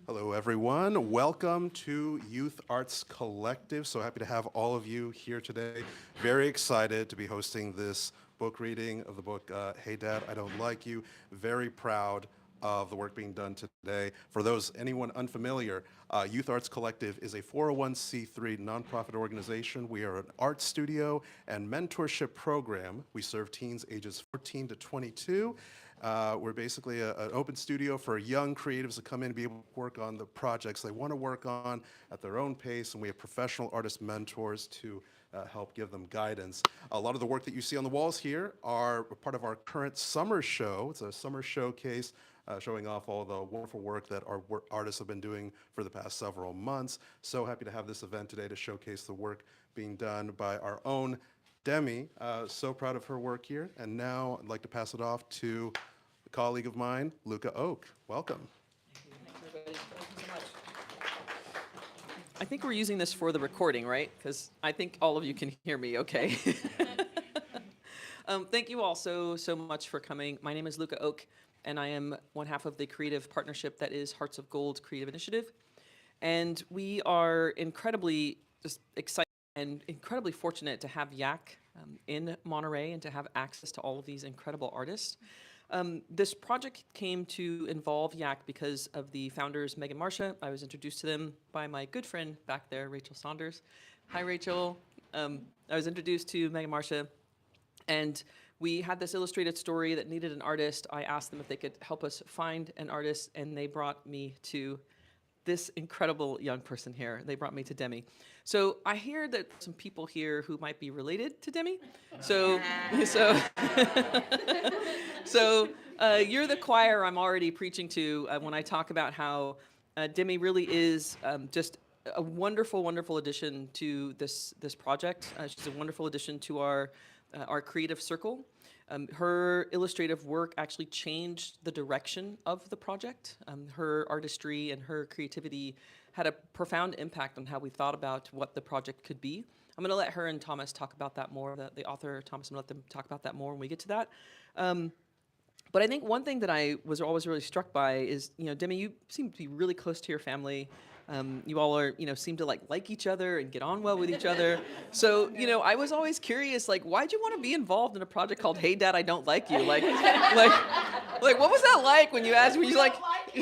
Hello, everyone. Welcome to Youth Arts Collective. So happy to have all of you here today. Very excited to be hosting this book reading of the book, Hey Dad, I Don't Like You. Very proud of the work being done today. For anyone unfamiliar, Youth Arts Collective is a 401c3 nonprofit organization. We are an art studio and mentorship program. We serve teens ages 14 to 22. We're basically an open studio for young creatives to come in and be able to work on the projects they want to work on at their own pace, and we have professional artist mentors to help give them guidance. A lot of the work that you see on the walls here are part of our current summer show. It's a summer showcase showing off all the wonderful work that our artists have been doing for the past several months. So happy to have this event today to showcase the work being done by our own Demi. So proud of her work here. And now I'd like to pass it off to a colleague of mine, Luca Oak. Welcome. Thank you so much. I think we're using this for the recording, right? Because I think all of you can hear me okay. Thank you all so much for coming. My name is Luca Oak, and I am one half of the creative partnership that is Hearts of Gold Creative Initiative. And we are incredibly just excited and incredibly fortunate to have YAC in Monterey and to have access to all of these incredible artists. This project came to involve YAC because of the founders, Meg and Marcia. I was introduced to them by my good friend back there, Rachel Saunders. Hi, Rachel. I was introduced to Meg and Marcia, and we had this illustrated story that needed an artist. I asked them if they could help us find an artist, and they brought me to this incredible young person here. They brought me to Demi. So I hear that some people here who might be related to Demi. So you're the choir I'm already preaching to when I talk about how Demi really is just a wonderful, wonderful addition to this project. She's a wonderful addition to our creative circle. Her illustrative work actually changed the direction of the project. Her artistry and her creativity had a profound impact on how we thought about what the project could be. I'm going to let her and Thomas talk about that more, the author, Thomas, I'm going to let them talk about that more when we get to that. But I think one thing that I was always really struck by is, Demi, you seem to be really close to your family. You all are, seem to like each other and get on well with each other. So, I was always curious, why'd you want to be involved in a project called Hey Dad, I Don't Like You? Like, what was that like when you asked me? Like, do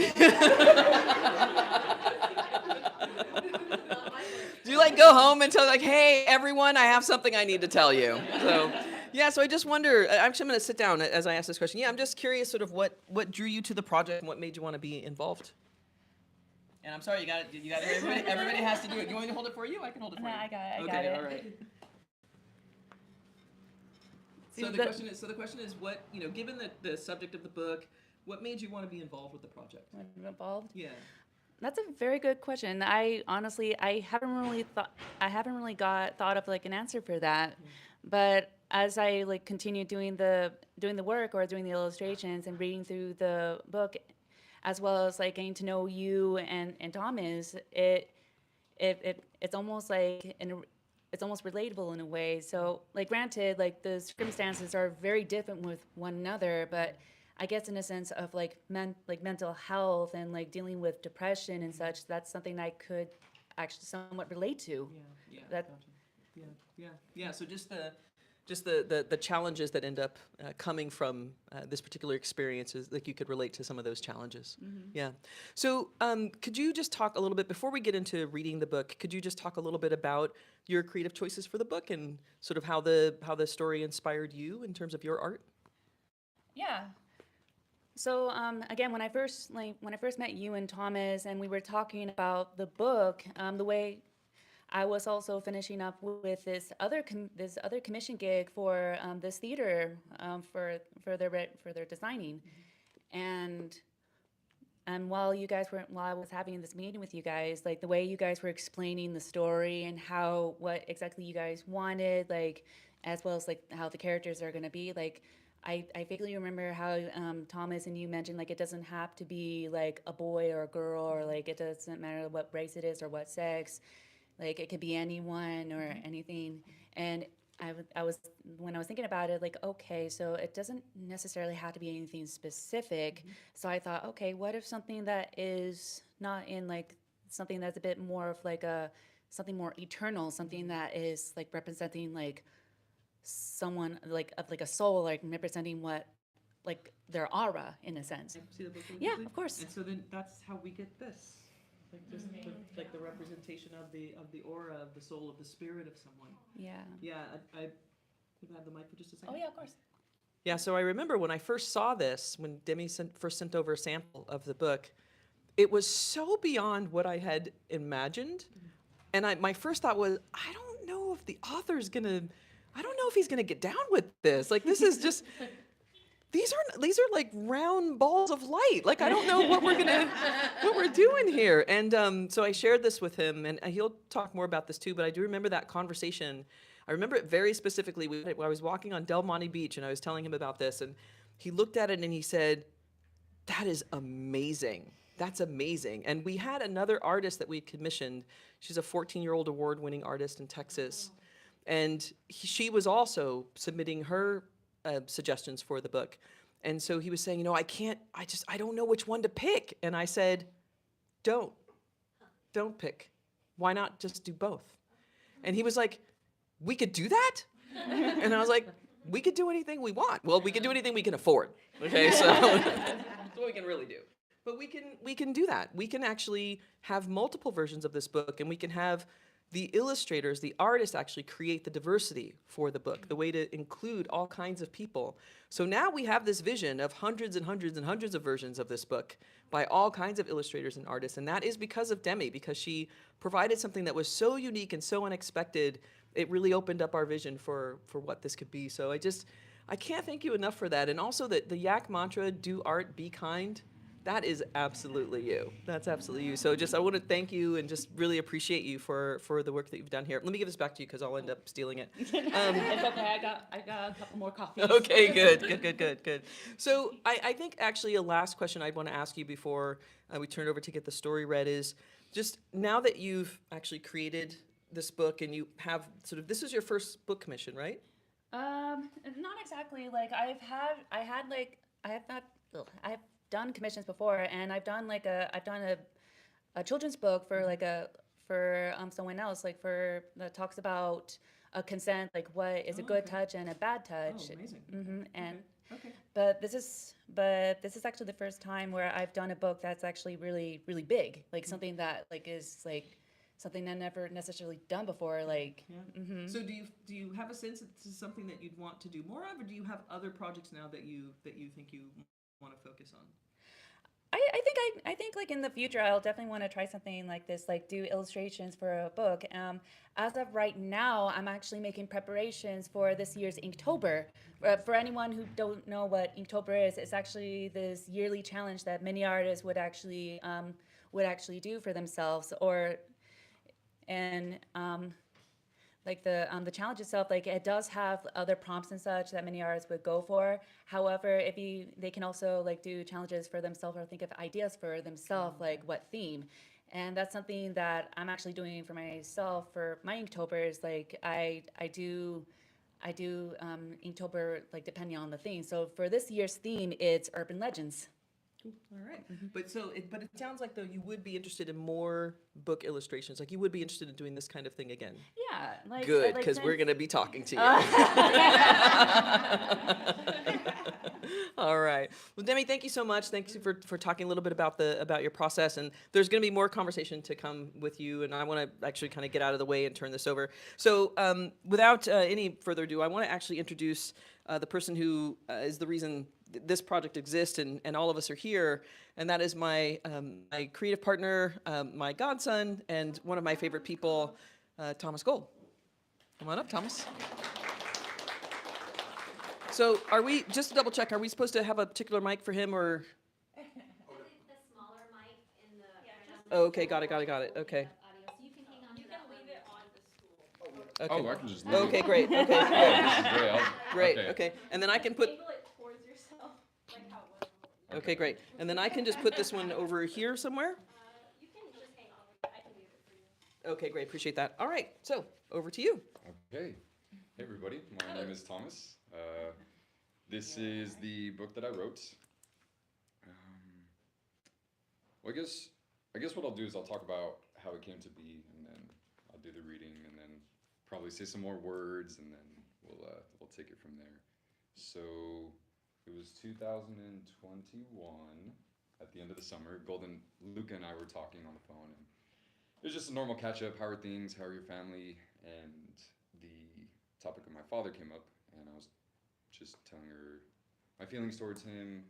you go home and tell hey, everyone, I have something I need to tell you? So. Yeah, so I just wonder, actually I'm going to sit down as I ask this question. Yeah, I'm just curious sort of what drew you to the project and what made you want to be involved. And I'm sorry, you got it. Everybody has to do it. You want me to hold it for you? I can hold it for you. I got it. Okay, all right. So the question is what, given the subject of the book, what made you want to be involved with the project? Involved? Yeah. That's a very good question. I honestly haven't really thought of an answer for that. But as I continue doing the work or doing the illustrations and reading through the book, as well as getting to know you and Thomas, it's almost it's almost relatable in a way. So granted, the circumstances are very different with one another, but I guess in a sense of mental health and dealing with depression and such, that's something I could actually somewhat relate to. Yeah. Gotcha. Yeah. So just the challenges that end up coming from this particular experience is you could relate to some of those challenges. Mm-hmm. Yeah. So could you just talk a little bit, before we get into reading the book, could you just talk a little bit about your creative choices for the book and sort of how the story inspired you in terms of your art? Yeah. So again, when I first met you and Thomas, and we were talking about the book, the way I was also finishing up with this other commission gig for this theater for their designing, and while I was having this meeting with you guys, the way you guys were explaining the story and what exactly you guys wanted, as well as how the characters are gonna be, I vaguely remember how Thomas and you mentioned it doesn't have to be a boy or a girl, or it doesn't matter what race it is or what sex. It could be anyone or anything. And when I was thinking about it, okay, so it doesn't necessarily have to be anything specific. Mm-hmm. So I thought, okay, what if something that is not in like something that's a bit more of like something more eternal, something that is like representing like someone like of like a soul, like representing what like their aura in a sense. See the book really Yeah, quickly? of course. And so then that's how we get this, like just like the representation of the aura of the soul of the spirit of someone. Yeah. Yeah, I could I have the mic for just a second. Oh yeah, of course. Yeah, so I remember when I first saw this, when Demi first sent over a sample of the book, it was so beyond what I had imagined. And my first thought was, I don't know if the author's gonna, I don't know if he's gonna get down with this. Like, this is just, these are like round balls of light. Like, I don't know what we're doing here. And so I shared this with him, and he'll talk more about this too, but I do remember that conversation. I remember it very specifically when I was walking on Del Monte Beach, and I was telling him about this, and he looked at it and he said, that is amazing. That's amazing. And we had another artist that we commissioned. She's a 14-year-old award-winning artist in Texas. And she was also submitting her suggestions for the book. And so he was saying, I don't know which one to pick. And I said, don't pick. Why not just do both? And he was like, we could do that? And I was like, we could do anything we want. Well, we could do anything we can afford. Okay, so that's what we can really do. But we can do that. We can actually have multiple versions of this book, and we can have the illustrators, the artists actually create the diversity for the book, the way to include all kinds of people. So now we have this vision of hundreds and hundreds and hundreds of versions of this book by all kinds of illustrators and artists. And that is because of Demi, because she provided something that was so unique and so unexpected. It really opened up our vision for what this could be. So I can't thank you enough for that. And also the YAC mantra, do art, be kind. That is absolutely you. That's absolutely you. So I want to thank you and just really appreciate you for the work that you've done here. Let me give this back to you because I'll end up stealing it. It's okay. I got a couple more coffees. Okay, good. So I think actually a last question I'd want to ask you before we turn it over to get the story read is just now that you've actually created this book and you have this is your first book commission, right? Not exactly. Like I've done commissions before, and I've done a children's book for someone else, like that talks about consent, like what is a good touch and a bad touch. Oh, amazing. And Okay. but this is actually the first time where I've done a book that's actually really really big, like something that is something I've never necessarily done before. Like, Yeah. So do you have a sense that this is something that you'd want to do more of, or do you have other projects now that you think you want to focus on? I think like in the future I'll definitely want to try something like this, like do illustrations for a book. As of right now, I'm actually making preparations for this year's Inktober. For anyone who don't know what Inktober is, it's actually this yearly challenge that many artists would actually do for themselves, like the challenge itself, like it does have other prompts and such that many artists would go for. However, they can also like do challenges for themselves or think of ideas for themselves, like what theme. And that's something that I'm actually doing for myself for my Inktober. Is like I do Inktober like depending on the theme. So for this year's theme, it's urban legends. Cool. All right. But it sounds like though you would be interested in more book illustrations. Like you would be interested in doing this kind of thing again. Yeah, like Good, because we're going to be talking to you. All right. Well, Demi, thank you so much. Thanks for talking a little bit about your process. And there's going to be more conversation to come with you. And I want to actually kind of get out of the way and turn this over. So without any further ado, I want to actually introduce the person who is the reason this project exists and all of us are here. And that is my creative partner, my godson, and one of my favorite people, Thomas Gold. Come on up, Thomas. So are we, just to double check, are we supposed to have a particular mic for him or? I think the smaller mic in the. Oh, okay, got it. Okay. Audio, so you can hang on to that leave it on the stool. Okay. Oh, I can just leave it. Okay, great. Okay, Oh, this is great. great. Okay. Okay, and then I can put. Angle it towards yourself, like how it was. Okay, great. And then I can just put this one over here somewhere. You can just hang on with it. I can leave it for you. Okay, great. Appreciate that. All right, so over to you. Okay. Hey, everybody. My name is Thomas. This is the book that I wrote. Well, I guess I guess what I'll do is I'll talk about how it came to be, and then I'll do the reading, and then probably say some more words, and then we'll take it from there. So it was 2021 at the end of the summer. Luca and I were talking on the phone, and it was just a normal catch up. How are things? How are your family? And the topic of my father came up, and I was just telling her my feelings towards him,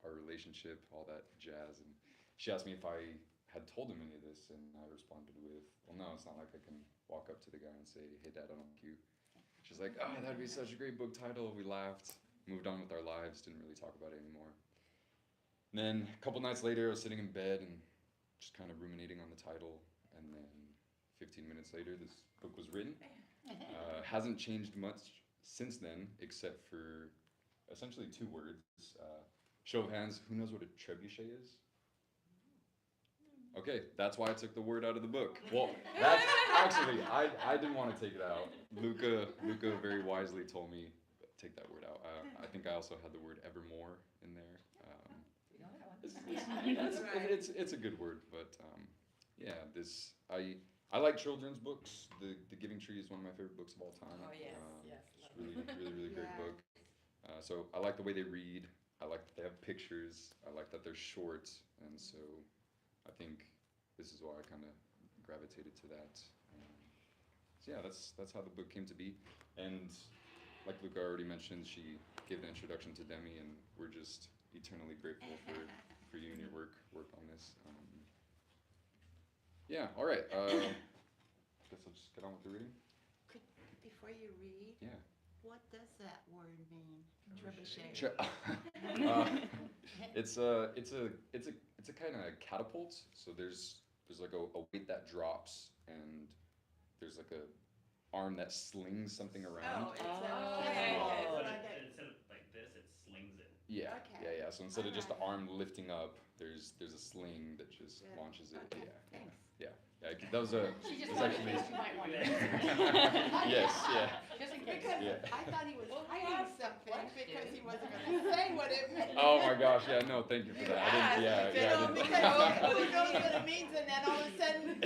our relationship, all that jazz. And she asked me if I had told him any of this, and I responded with, well, no, it's not like I can walk up to the guy and say, hey, Dad, I don't like you. She's like, oh, that'd be such a great book title. We laughed, moved on with our lives, didn't really talk about it anymore. And then a couple nights later, I was sitting in bed and just kind of ruminating on the title. And then 15 minutes later, this book was written. Hasn't changed much since then, except for essentially 2 words. Show of hands, who knows what a trebuchet is? Okay, that's why I took the word out of the book. Well, that's actually, I didn't want to take it out. Luca very wisely told me, take that word out. I think I also had the word evermore in there. It's a good word, but yeah, I like children's books. The Giving Tree is one of my favorite books of all time. Oh, yes, yes. It's really great book. So I like the way they read. I like that they have pictures. I like that they're short, and so I think this is why I kind of gravitated to that. So yeah, that's how the book came to be. And like Luca already mentioned, she gave the introduction to Demi, and we're just eternally grateful for you and your work on this. Yeah, all right. Guess I'll just get on with the reading. Before you read, Yeah. what does that word mean? Trebuchet. It's a kind of catapult. So there's like a weight that drops, and there's like a arm that slings something around. Oh, it's okay. a Instead of like this, it slings it. Yeah, Okay. yeah. So instead of just the Alright. arm lifting up, there's a sling that just Good. launches it. Okay, Yeah, thanks. yeah. That was a. She just was wanted actually. to, you might want to. Yes, yeah. Just in case. Because Yeah. I thought he was hiding something because he wasn't going to say what it meant. Oh my gosh, yeah, no, thank you for that. I didn't, yeah, You I know, didn't. because who knows what it means, and then all of a sudden.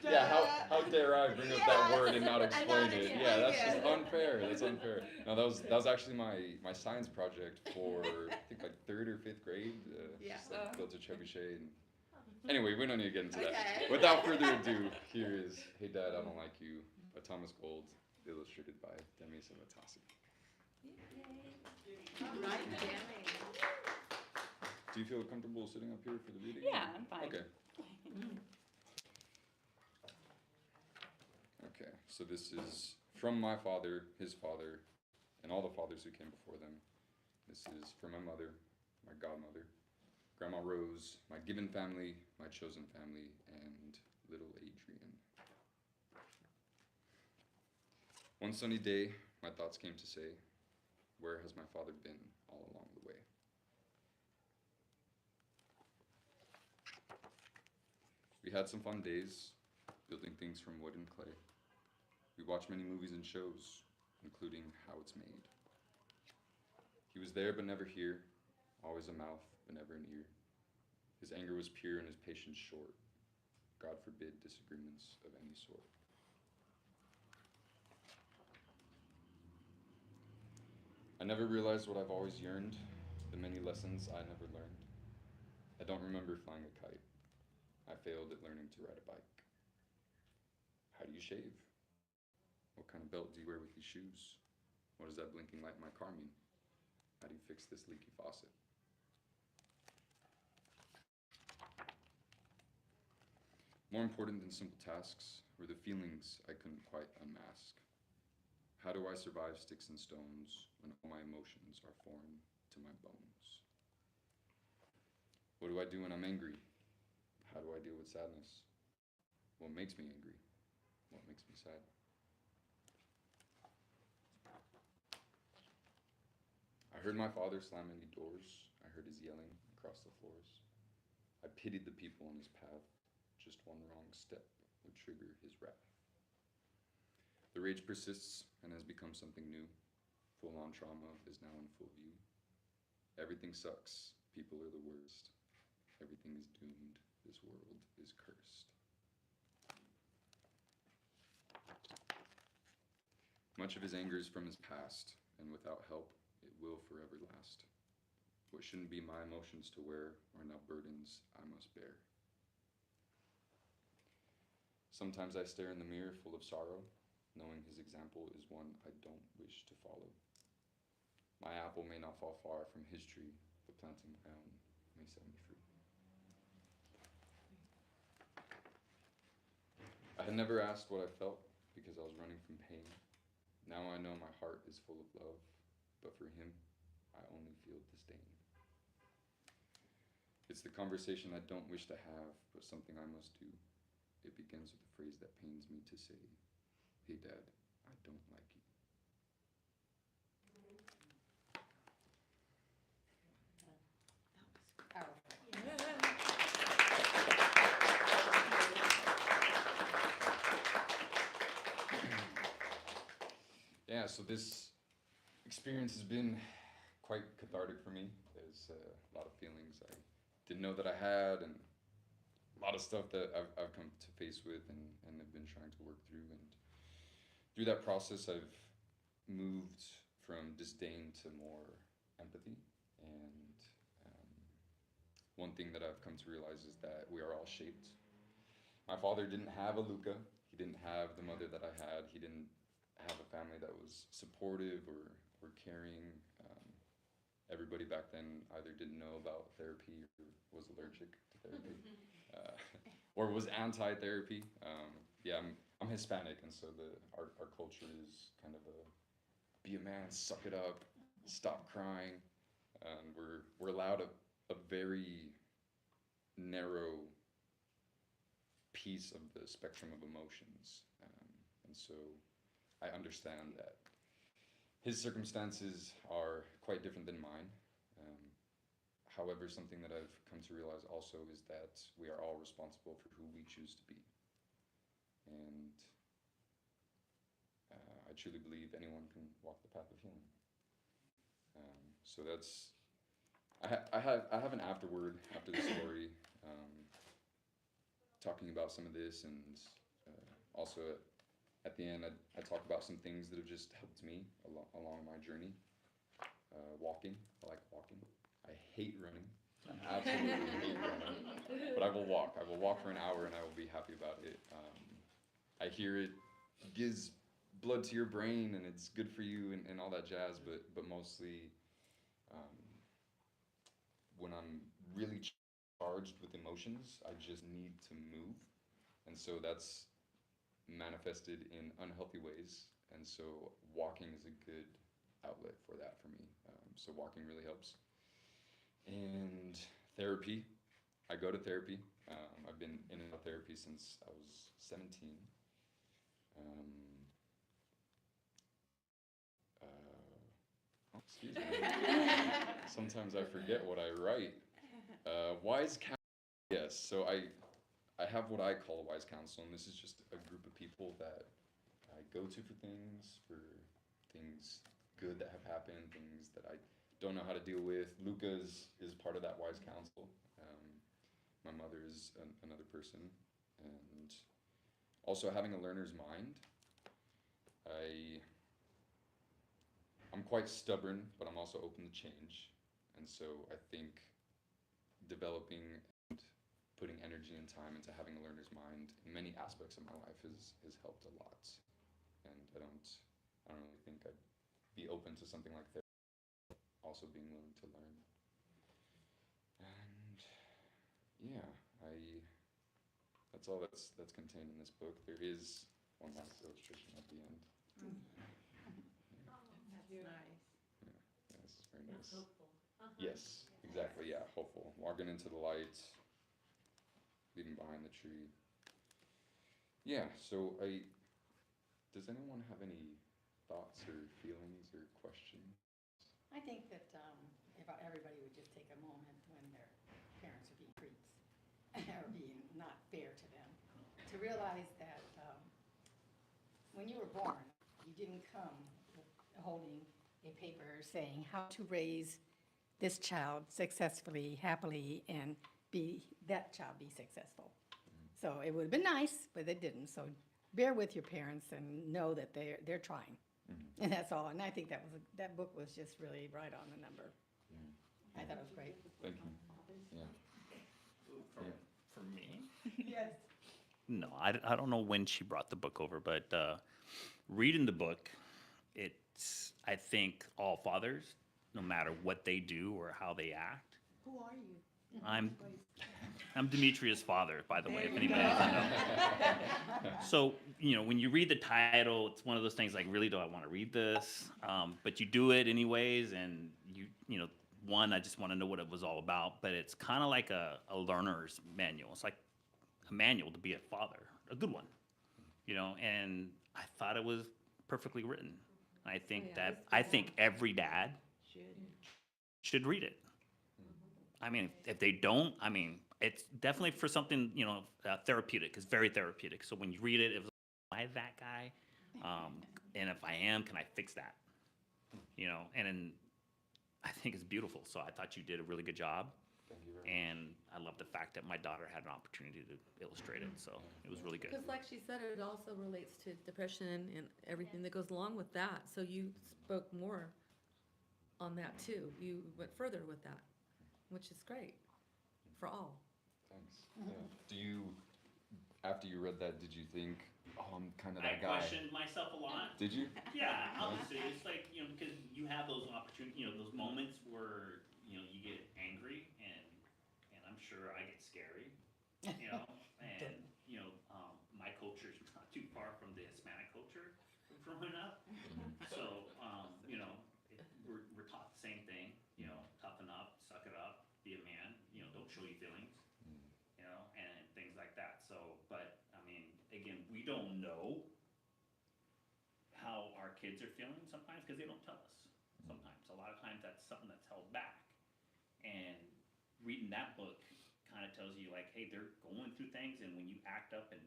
Yeah, how dare I bring up that word and not Yes, and explain not it? explain Yeah, that's it. just unfair. That's unfair. No, that was actually my science project for I think like 3rd or 5th grade. Yeah. Just like built a trebuchet. And anyway, we don't need to get into that. Okay. Without further ado, here is Hey Dad, I Don't Like You by Thomas Gold, illustrated by Demi Seva'aetasi. All right, Demi. Do you feel comfortable sitting up here for the reading? Yeah, I'm fine. Okay. Okay, so this is from my father, his father, and all the fathers who came before them. This is from my mother, my godmother, Grandma Rose, my given family, my chosen family, and little Adrian. One sunny day, my thoughts came to say, where has my father been all along the way? We had some fun days, building things from wood and clay. We watched many movies and shows, including How It's Made. He was there but never here, always a mouth but never an ear. His anger was pure and his patience short. God forbid disagreements of any sort. I never realized what I've always yearned, the many lessons I never learned. I don't remember flying a kite. I failed at learning to ride a bike. How do you shave? What kind of belt do you wear with these shoes? What does that blinking light in my car mean? How do you fix this leaky faucet? More important than simple tasks were the feelings I couldn't quite unmask. How do I survive sticks and stones when all my emotions are foreign to my bones? What do I do when I'm angry? How do I deal with sadness? What makes me angry? What makes me sad? I heard my father slam many doors. I heard his yelling across the floors. I pitied the people on his path. Just one wrong step would trigger his wrath. The rage persists and has become something new. Full-on trauma is now in full view. Everything sucks. People are the worst. Everything is doomed. This world is cursed. Much of his anger is from his past, and without help, it will forever last. What shouldn't be my emotions to wear are now burdens I must bear. Sometimes I stare in the mirror full of sorrow, knowing his example is one I don't wish to follow. My apple may not fall far from his tree, but planting my own may set me free. I had never asked what I felt because I was running from pain. Now I know my heart is full of love, but for him, I only feel disdain. It's the conversation I don't wish to have, but something I must do. It begins with a phrase that pains me to say. Hey, Dad, I don't like you. Yeah, so this experience has been quite cathartic for me. There's a lot of feelings I didn't know that I had, and a lot of stuff that I've come to face with and have been trying to work through. And through that process, I've moved from disdain to more empathy. And one thing that I've come to realize is that we are all shaped. My father didn't have a Luca. He didn't have the mother that I had. He didn't have a family that was supportive or caring. Everybody back then either didn't know about therapy or was allergic to therapy, or was anti-therapy. Yeah, I'm Hispanic, and so our culture is kind of a be a man, suck it up, stop crying, and we're allowed a very narrow piece of the spectrum of emotions, and so I understand that his circumstances are quite different than mine. However, something that I've come to realize also is that we are all responsible for who we choose to be. And I truly believe anyone can walk the path of healing. So that's, I have an afterword after the story, talking about some of this, and also at the end I talk about some things that have just helped me along my journey. Walking, I like walking. I hate running. I absolutely hate running. But I will walk. I will walk for an hour and I will be happy about it. I hear it gives blood to your brain and it's good for you and all that jazz, but mostly when I'm really charged with emotions, I just need to move. And so that's manifested in unhealthy ways. And so walking is a good outlet for that for me. So walking really helps. And therapy, I go to therapy. I've been in and out of therapy since I was 17. Excuse me. Sometimes I forget what I write. Wise counsel, yes. So I have what I call a wise counsel, and this is just a group of people that I go to for things good that have happened, things that I don't know how to deal with. Luca is part of that wise counsel. My mother is another person, and also having a learner's mind. I'm quite stubborn, but I'm also open to change, and so I think developing and putting energy and time into having a learner's mind in many aspects of my life has helped a lot. And I don't really think I'd be open to something like therapy, also being willing to learn. And yeah, that's all that's contained in this book. There is one last illustration at the end. Nice. Yeah, this is very nice. Hopeful. Yes, exactly, yeah, hopeful. Walking into the light, leaving behind the tree. Yeah, so does anyone have any thoughts or feelings or questions? I think that if everybody would just take a moment when their parents are being creeps or being not fair to them, to realize that when you were born, you didn't come holding a paper saying how to raise this child successfully, happily, and that child be successful. So it would have been nice, but they didn't. So bear with your parents and know that they're trying. And that's all. And I think that book was just really right on the number. I thought it was great. Thank you. Yeah. For me? Yes. No, I don't know when she brought the book over, but reading the book, I think all fathers, no matter what they do or how they act. Who are you? I'm Demetria's father, by the way, if anybody doesn't know. So, when you read the title, it's one of those things like, really, do I want to read this? But you do it anyways, and one, I just want to know what it was all about, but it's kind of like a learner's manual. It's like a manual to be a father, a good one, and I thought it was perfectly written. I think I think every dad should read it. I mean, if they don't, it's definitely for something, therapeutic. It's very therapeutic. So when you read it, am I that guy? And if I am, can I fix that? And then I think it's beautiful. So I thought you did a really good job. Thank you very much. And I love the fact that my daughter had an opportunity to illustrate it. So it was really good. Because like she said, it also relates to depression and everything that goes along with that. So you spoke more on that too. You went further with that, which is great for all. Thanks. Yeah. Do you, after you read that, did you think, oh, I'm kind of I that guy? questioned myself a lot. Did you? Yeah, obviously, it's like, because you have those opportunities, those moments where, you get angry, and I'm sure I get scary, and, my culture is not too far from the Hispanic culture growing up. So, we're taught the same thing, toughen up, suck it up, be a man, don't show your feelings, and things like that. So, but, again, we don't know how our kids are feeling sometimes because they don't tell us. Sometimes, a lot of times, that's something that's held back. And reading that book kind of tells you, like, hey, they're going through things, and when you act up and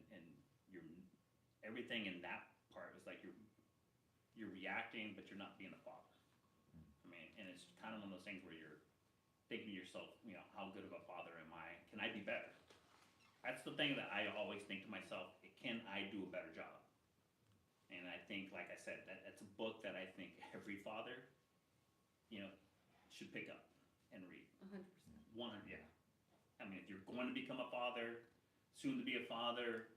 you're everything in that part is like you're reacting, but you're not being a father. And it's kind of one of those things where you're thinking to yourself, how good of a father am I? Can I be better? That's the thing that I always think to myself, can I do a better job? And I think, like I said, that's a book that I think every father, should pick up and read. 100%. 100, yeah. If you're going to become a father, soon to be a father,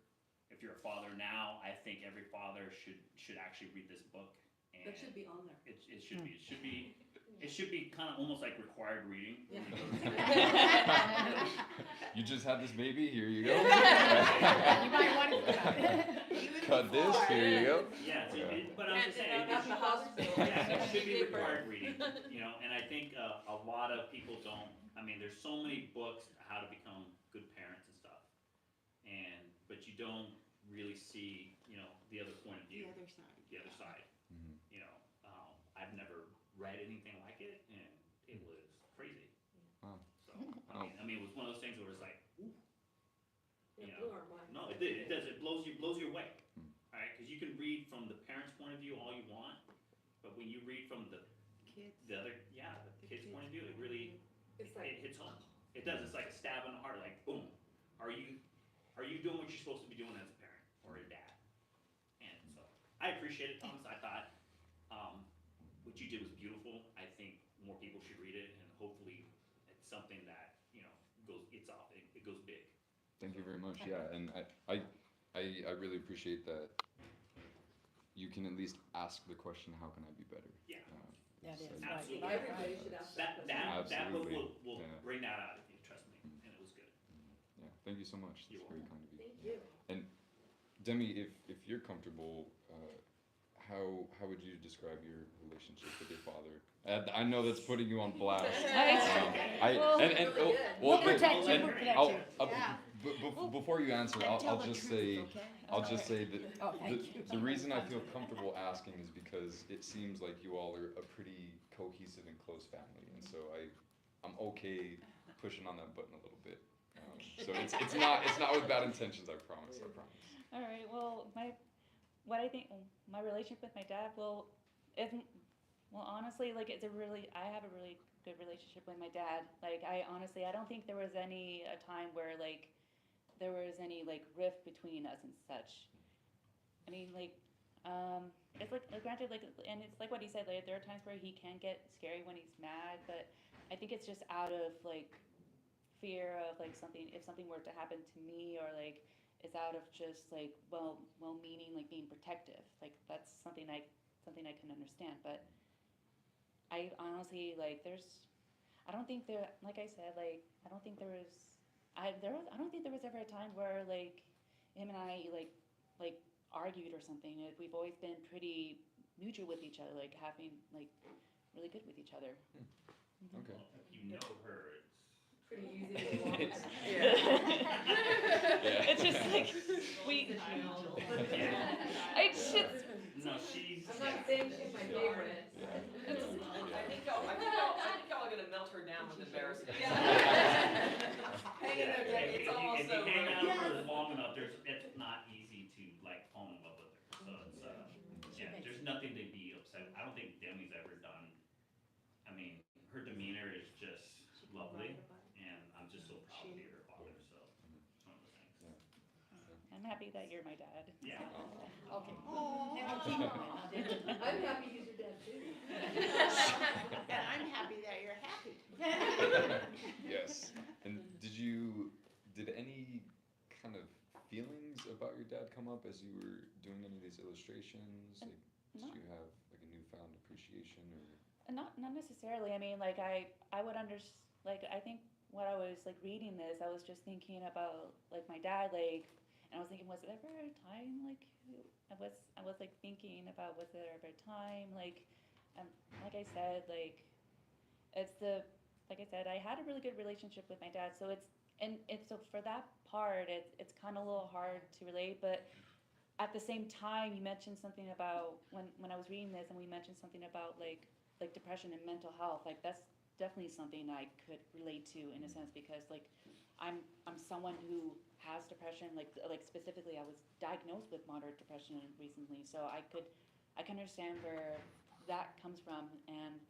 if you're a father now, I think every father should actually read this book. And That should be on there. it should be. It should be kind of almost like required reading. Yeah. You just had this baby, here you go. You might want to Cut this, here you go. Yeah, Yeah. but I'm just saying, At the hospital. it should be She gave birth. required reading, and I think a lot of people don't, there's so many books how to become good parents and stuff, but you don't really see, the other point of view. The other side. Mhm. I've never read anything like it, and it was crazy. Wow. So, it was one of those things where it's like, ooh. It blew our mind. No, it did. It does. It blows you away. Hmm. All right, because you can read from the parent's point of view all you want, but when you read from the other, the kid's point of view, it really It's it like, hits home. It does. It's like a stab in the heart. Like, boom. Are you doing what you're supposed to be doing as a parent or a dad? And so I appreciate it, Thomas. I thought what you did was beautiful. I think more people should read it, and hopefully it's something that it goes big. Thank you very much. Yeah, and I really appreciate that you can at least ask the question, how can I be better? Yeah. That is So- right. Absolutely. everybody should ask that That question. book Absolutely. will Yeah. bring that out of you. Trust me, and it was good. Yeah, thank you so much. You're That's very kind of you. Thank you. And Demi, if you're comfortable, how would you describe your relationship with your father? I know that's putting you on blast. Well, and really good. We'll but- protect you, and we'll protect I'll- you. I'll- Yeah. Before you answer, And tell I'll the just truth, say, okay? I'll just say that Oh, thank you. the reason I feel comfortable asking is because it seems like you all are a pretty cohesive and close family, and so I'm okay pushing on that button a little bit. So it's not with bad intentions. I promise. All right. Well, my relationship with my dad, well, if Well, honestly, like I have a really good relationship with my dad. Like, I honestly, I don't think there was a time where like there was any like rift between us and such. I mean, like, it's like granted, like, and it's like what he said. Like, there are times where he can get scary when he's mad, but I think it's just out of like fear of like something if something were to happen to me, or like it's out of just like well-meaning, like being protective. Like that's something I can understand, but I honestly like I don't think there, like I said, like I don't think there was I don't think there was ever a time where like him and I like argued or something. We've always been pretty mutual with each other, like having like really good with each other. Okay. If you know her, it's Pretty easy to walk. Yeah. It's just like we. It's just no, she's. I'm not saying she's my favorite. I think y'all are gonna melt her down with embarrassment. Yeah, It's all if you so hang out right. with her long enough, it's not easy to like fall in love with her. So it's yeah, there's nothing to be upset. I don't think Demi's ever done. I mean, her demeanor is just lovely, and I'm just so proud to be her father. So it's one of those things. I'm happy that you're my dad. Yeah. Okay. And we'll keep going. I'm happy he's your dad too. And I'm happy that you're happy. Yes. And did any kind of feelings about your dad come up as you were doing any of these illustrations? Like, did Not- you have like a newfound appreciation or? Not necessarily. I mean, like I would like I think when I was like reading this, I was just thinking about like my dad, like, and I was thinking, was there ever a time like I was like thinking about was there ever a time like I said, like it's the like I said, I had a really good relationship with my dad, so it's so for that part, it's kind of a little hard to relate, but at the same time, you mentioned something about when I was reading this, and we mentioned something about like depression and mental health. Like that's definitely something I could relate to in a sense, because like I'm someone who has depression. Like specifically, I was diagnosed with moderate depression recently, so I can understand where that comes from, and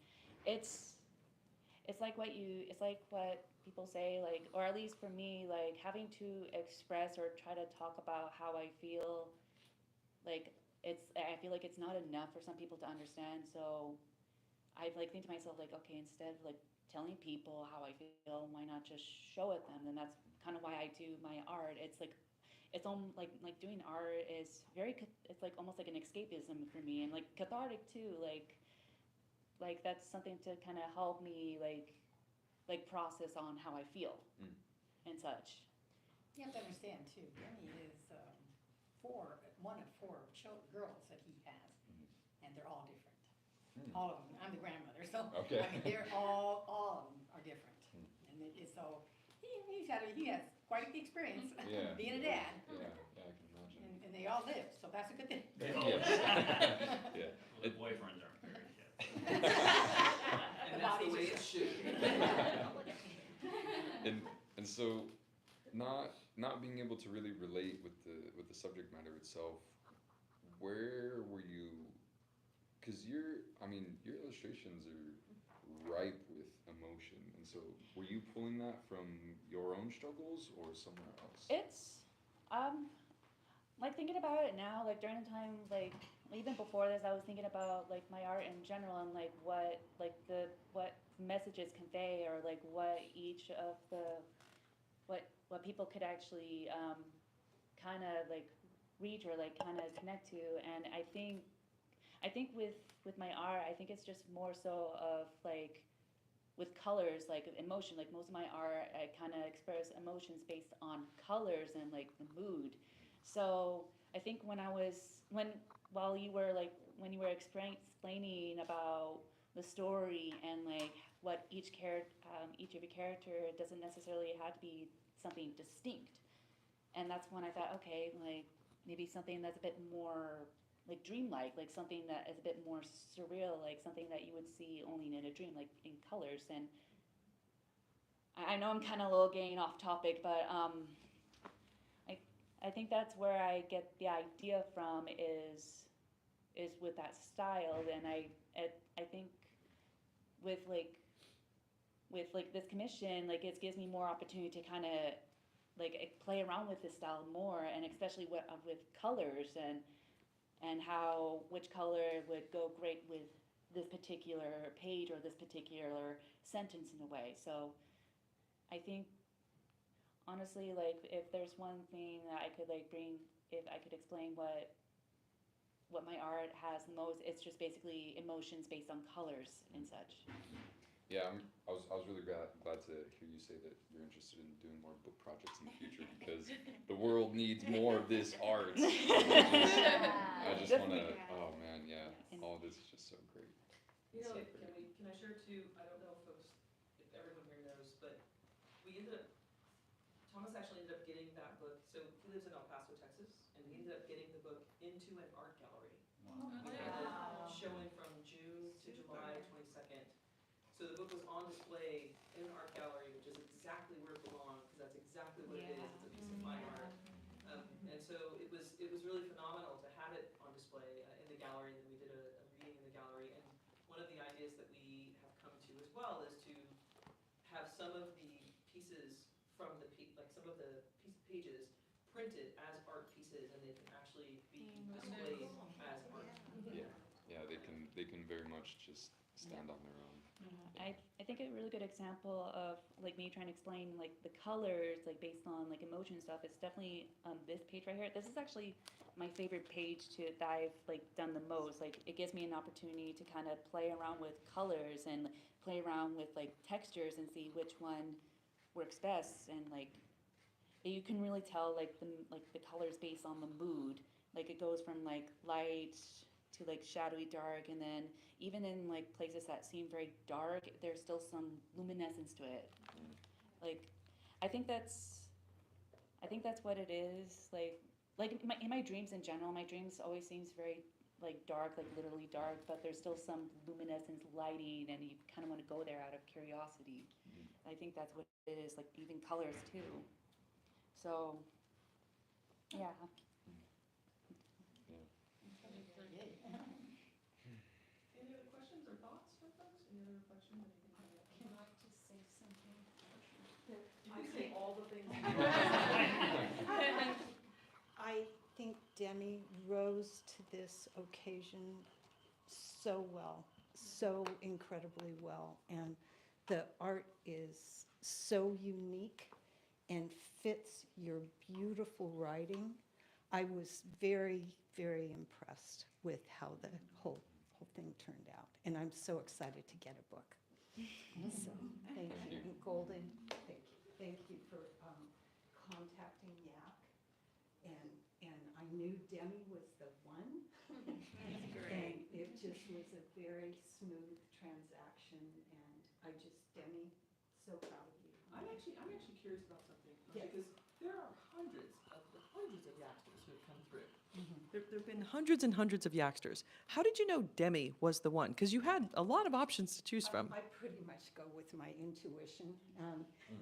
it's like what people say, like, or at least for me, like having to express or try to talk about how I feel, like I feel like it's not enough for some people to understand. So I like think to myself, like, okay, instead of like telling people how I feel, why not just show it them? And that's kind of why I do my art. It's like it's like doing art is it's like almost like an escapism for me, and like cathartic too. Like that's something to kind of help me like process on how I feel and such. You have to understand too, Demi is one of four girls that he has, and they're all different. All of them. I'm the grandmother, so Okay. I mean, they're all of them are different, and so he has quite the experience Yeah. being a dad, Yeah, I can imagine. and they all live, so that's a good thing. Yes. Yeah. Well, the boyfriends aren't married yet. And that's the way it should be. And so, not being able to really relate with the subject matter itself, where were you? Because your illustrations are ripe with emotion, and so were you pulling that from your own struggles or somewhere else? It's like thinking about it now, like during the time, like even before this, I was thinking about like my art in general, and like what messages convey, or like what each of the what people could actually kind of like reach or like kind of connect to. And I think with my art, I think it's just more so of like with colors, like emotion. Like most of my art, I kind of express emotions based on colors and like the mood. So I think when you were explaining about the story and like what each of your character doesn't necessarily have to be something distinct, and that's when I thought, okay, like maybe something that's a bit more like dreamlike, like something that is a bit more surreal, like something that you would see only in a dream, like in colors. And I know I'm kind of a little getting off topic, but I think that's where I get the idea from, is is with that style. And I think with this commission, like it gives me more opportunity to kind of like play around with this style more, and especially with colors and how which color would go great with this particular page or this particular sentence in a way. So I think honestly, like if there's one thing that I could like bring, if I could explain what my art has the most, it's just basically emotions based on colors and such. Yeah, I was really glad to hear you say that you're interested in doing more book projects in the future, because the world needs more of this art. I just want to. Oh man, yeah, all of this is just so great. You know, So can I share too? I don't know if everyone here knows, but Thomas actually ended up getting that book. So he lives in El Paso, Texas, and he ended up getting the book into an art gallery. We had it showing from June to July 22nd. So the book was on display in an art gallery, which is exactly where it belongs, because that's exactly what it is. It's a piece of fine art. And so it was really phenomenal to have it on display in the gallery, and then we did a reading in the gallery. And one of the ideas that we have come to as well is to have some of the pieces from some of the pages printed as art pieces, and they can actually be displayed as art. Yeah, they can very much just stand on their own. I think a really good example of like me trying to explain like the colors like based on like emotion stuff is definitely this page right here. This is actually my favorite page that I've like done the most. Like it gives me an opportunity to kind of play around with colors and play around with like textures and see which one works best. And like you can really tell like the colors based on the mood. Like it goes from like light to like shadowy dark, and then even in like places that seem very dark, there's still some luminescence to it. Like I think that's what it is. Like in my dreams in general, my dreams always seems very like dark, like literally dark, but there's still some luminescence, lighting, and you kind of want to go there out of curiosity. I think that's what it is, like even colors too. So yeah. Any other questions or thoughts from folks? Any other reflections? Can I just say something? You can say all the things. I think Demi rose to this occasion so well, so incredibly well, and the art is so unique and fits your beautiful writing. I was very, very impressed with how the whole thing turned out, and I'm so excited to get a book. So thank you. And Golden, thank you for contacting YAC, and I knew Demi was the one. And it just was a very smooth transaction, and Demi, so proud of you. I'm actually curious about something, Yes. because there are hundreds of YACsters who have come through. There have been hundreds and hundreds of YACsters. How did you know Demi was the one? Because you had a lot of options to choose from. I pretty much go with my intuition.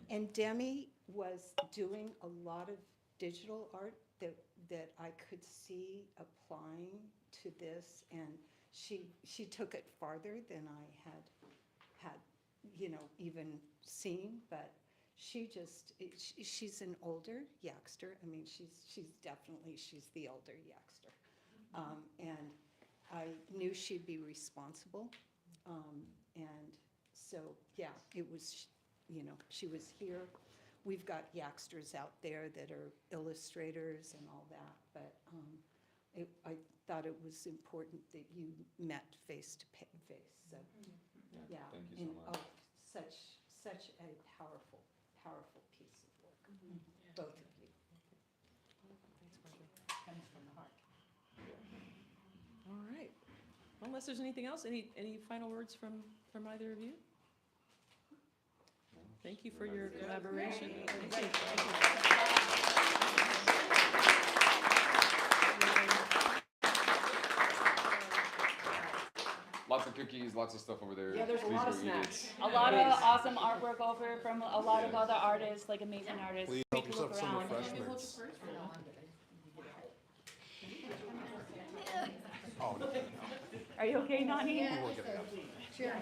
And Demi was doing a lot of digital art that I could see applying to this, and she took it farther than I had even seen, but she's an older YACster. I mean, she's the older YACster. And I knew she'd be responsible. And so, yeah, it was, she was here. We've got YACsters out there that are illustrators and all that, but I thought it was important that you met face to face. So, yeah. Thank you so much. Such a powerful piece of work, both of you. Comes from the heart. All right. Well, unless there's anything else, any final words from either of you? Thank you for your collaboration. Thank you. Lots of cookies, lots of stuff over there. Yeah, there's a Please lot go of eat snacks. it. A lot of awesome artwork over from a lot of other artists, like amazing artists. Please Take help a look yourself some around. refreshments. Oh, No, no, no. Are you okay, Nani? We weren't getting up. Sure.